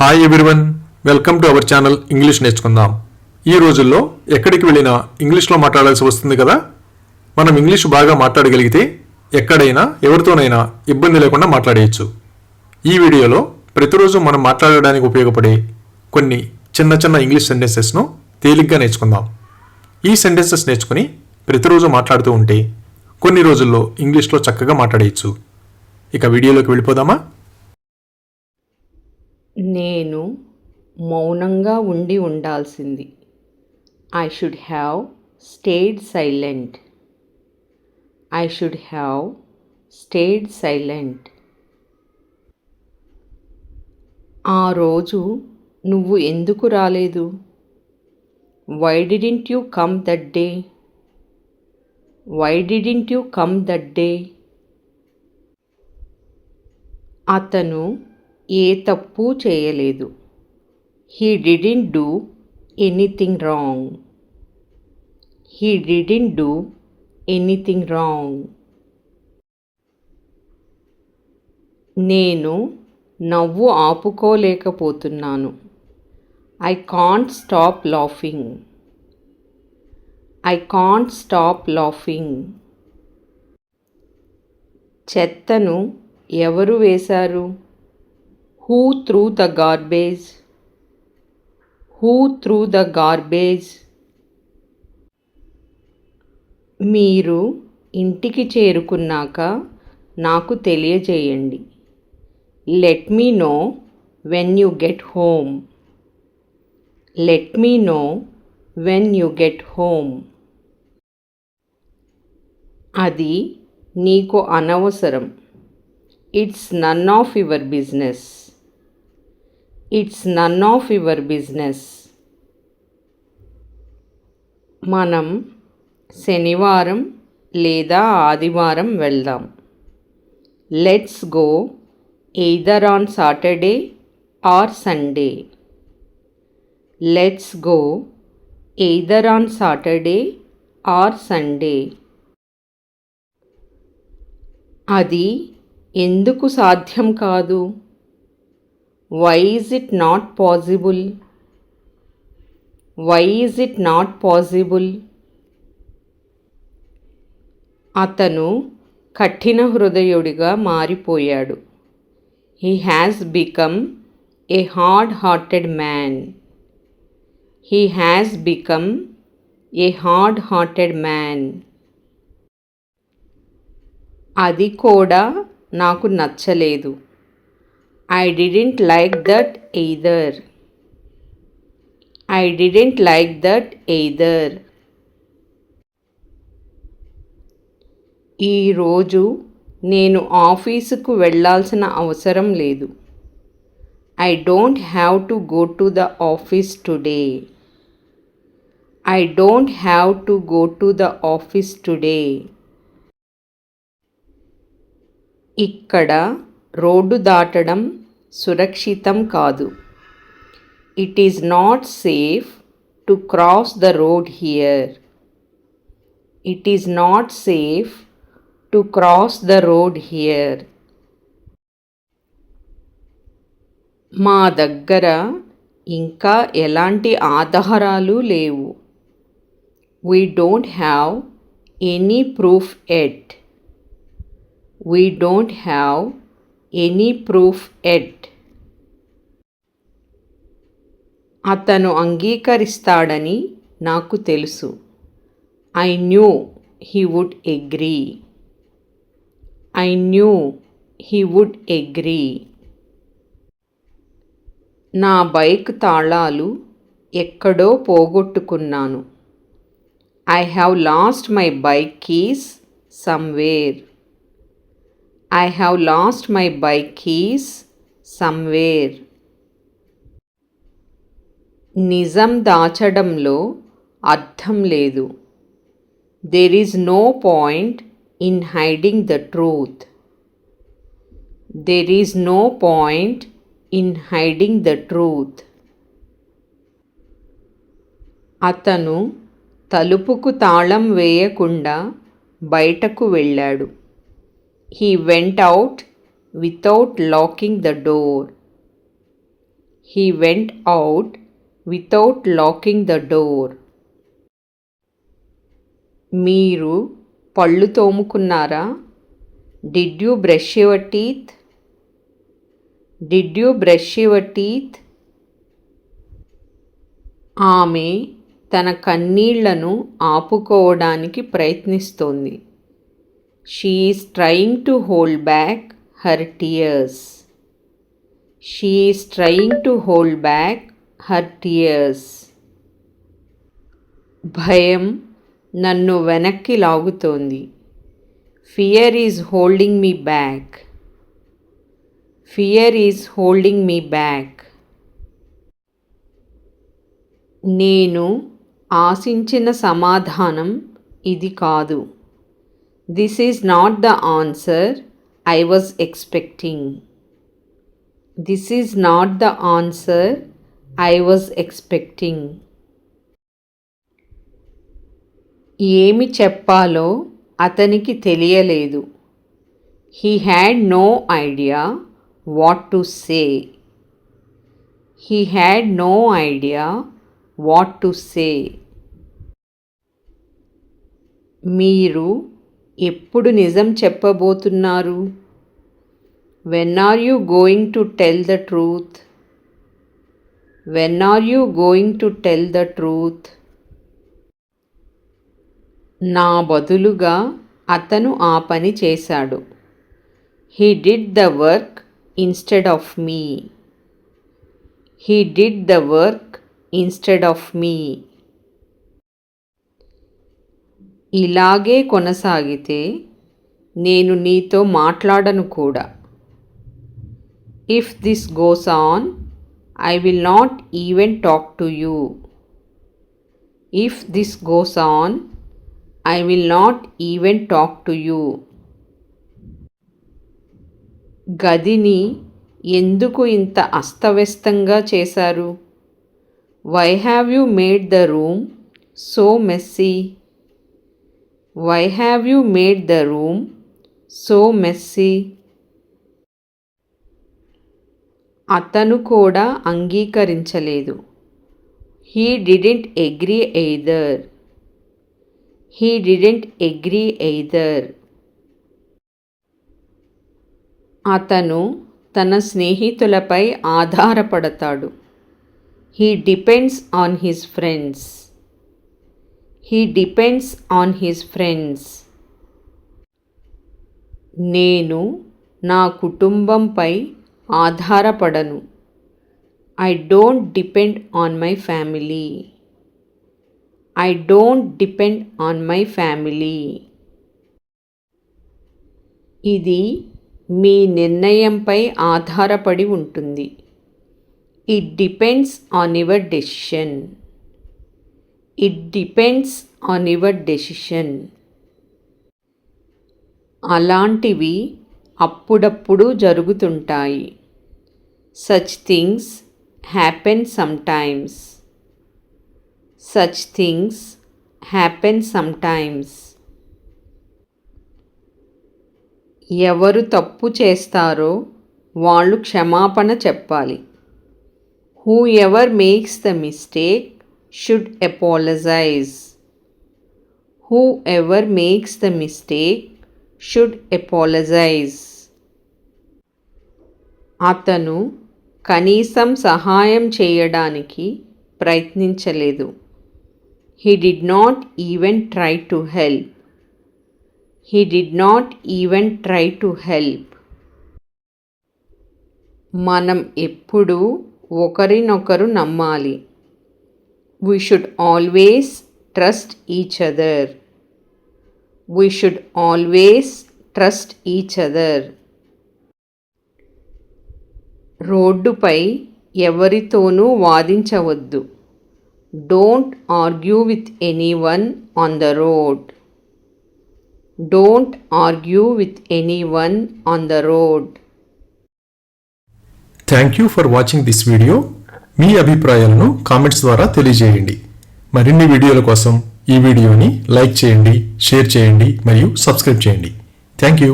Hi everyone, welcome to our channel English నేర్చుకుందాం. ఈ రోజుల్లో ఎక్కడికి వెళ్ళినా ఇంగ్లీష్లో మాట్లాడాల్సి వస్తుంది కదా. మనం ఇంగ్లీష్ బాగా మాట్లాడగలిగితే ఎక్కడైనా ఎవరితోనైనా ఇబ్బంది లేకుండా మాట్లాడేయచ్చు. ఈ వీడియోలో ప్రతిరోజు మనం మాట్లాడడానికి ఉపయోగపడే కొన్ని చిన్న చిన్న ఇంగ్లీష్ సెంటెన్సెస్ను తేలిగ్గా నేర్చుకుందాం. ఈ సెంటెన్సెస్ నేర్చుకుని ప్రతిరోజు మాట్లాడుతూ ఉంటే కొన్ని రోజుల్లో ఇంగ్లీష్లో చక్కగా మాట్లాడేయచ్చు. ఇక వీడియోలోకి వెళ్ళిపోదామా? నేను మౌనంగా ఉండాల్సింది. I should have stayed silent. I should have stayed silent. ఆ రోజు నువ్వు ఎందుకు రాలేదు? Why didn't you come that day? Why didn't you come that day? అతను ఏ తప్పు చేయలేదు. He didn't do anything wrong. He didn't do anything wrong. నేను నవ్వు ఆపుకోలేకపోతున్నాను. I can't stop laughing. I can't stop laughing. చెత్తను ఎవరు వేశారు? Who threw the garbage? Who threw the garbage? మీరు ఇంటికి చేరుకున్నాక నాకు తెలియజేయండి. Let me know when you get home. Let me know when you get home. అది నీకు అనవసరం. It's none of your business. It's none of your business. మనం శనివారం లేదా ఆదివారం వెళ్దాం. Let's go either on Saturday or Sunday. Let's go either on Saturday or Sunday. అది ఎందుకు సాధ్యం కాదు? Why is it not possible? Why is it not possible? అతను కఠిన హృదయుడిగా మారిపోయాడు. He has become a hard-hearted man. He has become a hard-hearted man. అది కూడా నాకు నచ్చలేదు. I didn't like that either. I didn't like that either. ఈరోజు నేను ఆఫీసుకు వెళ్ళాల్సిన అవసరం లేదు. I don't have to go to the office today. I don't have to go to the office today. ఇక్కడ రోడ్డు దాటడం సురక్షితం కాదు. It is not safe to cross the road here. It is not safe to cross the road here. మా దగ్గర ఇంకా ఎలాంటి ఆధారాలు లేవు. We don't have any proof at. We don't have any proof yet. అతను అంగీకరిస్తాడని నాకు తెలుసు. I knew he would agree. I knew he would agree. నా బైక్ తాళాలు ఎక్కడో పోగొట్టుకున్నాను. I have lost my bike keys somewhere. I have lost my bike keys somewhere. నిజం దాచడంలో అర్థం లేదు. There is no point in hiding the truth. There is no point in hiding the truth. అతను తలుపుకు తాళం వేయకుండా బయటకు వెళ్ళాడు. He went out without locking the door. He went out without locking the door. మీరు పళ్ళు తోముకున్నారా? Did you brush your teeth? Did you brush your teeth? ఆమె తన కన్నీళ్లను ఆపుకోవడానికి ప్రయత్నిస్తోంది. She is trying to hold back her tears. She is trying to hold back her tears. భయం నన్ను వెనక్కి లాగుతోంది. Fear is holding me back. Fear is holding me back. నేను ఆశించిన సమాధానం ఇది కాదు. This is not the answer I was expecting. This is not the answer I was expecting. ఏమి చెప్పాలో అతనికి తెలియలేదు. He had no idea what to say. He had no idea what to say. మీరు ఎప్పుడు నిజం చెప్పబోతున్నారు? When are you going to tell the truth? When are you going to tell the truth? నా బదులుగా అతను ఆ పని చేశాడు. He did the work instead of me. He did the work instead of me. ఇలాగే కొనసాగితే నేను నీతో మాట్లాడను కూడా. If this goes on, I will not even talk to you. If this goes on, I will not even talk to you. గదిని ఎందుకు ఇంత అస్తవ్యస్తంగా చేశారు? Why have you made the room so messy? Why have you made the room so messy? అతను కూడా అంగీకరించలేదు. He didn't agree either. He didn't agree either. అతను తన స్నేహితులపై ఆధారపడతాడు. He depends on his friends. He depends on his friends. నేను నా కుటుంబంపై ఆధారపడను. I don't depend on my family. I don't depend on my family. ఇది మీ నిర్ణయంపై ఆధారపడి ఉంటుంది. It depends on your decision. It depends on your decision. అలాంటివి అప్పుడప్పుడు జరుగుతుంటాయి. Such things happen sometimes. Such things happen sometimes. ఎవరు తప్పు చేస్తారో వాళ్ళు క్షమాపణ చెప్పాలి. Whoever makes the mistake should apologize. Whoever makes the mistake should apologize. అతను కనీసం సహాయం చేయడానికి ప్రయత్నించలేదు. He did not even try to help. He did not even try to help. మనం ఎప్పుడూ ఒకరినొకరు నమ్మాలి. We should always trust each other. We should always trust each other. రోడ్డుపై ఎవరితోనూ వాదించవద్దు. Don't argue with anyone on the road. Don't argue with anyone on the road. Thank you for watching this video. మీ అభిప్రాయాలను comments ద్వారా తెలియజేయండి. మరిన్ని వీడియోల కోసం ఈ వీడియోని లైక్ చేయండి, షేర్ చేయండి మరియు సబ్స్క్రైబ్ చేయండి. Thank you.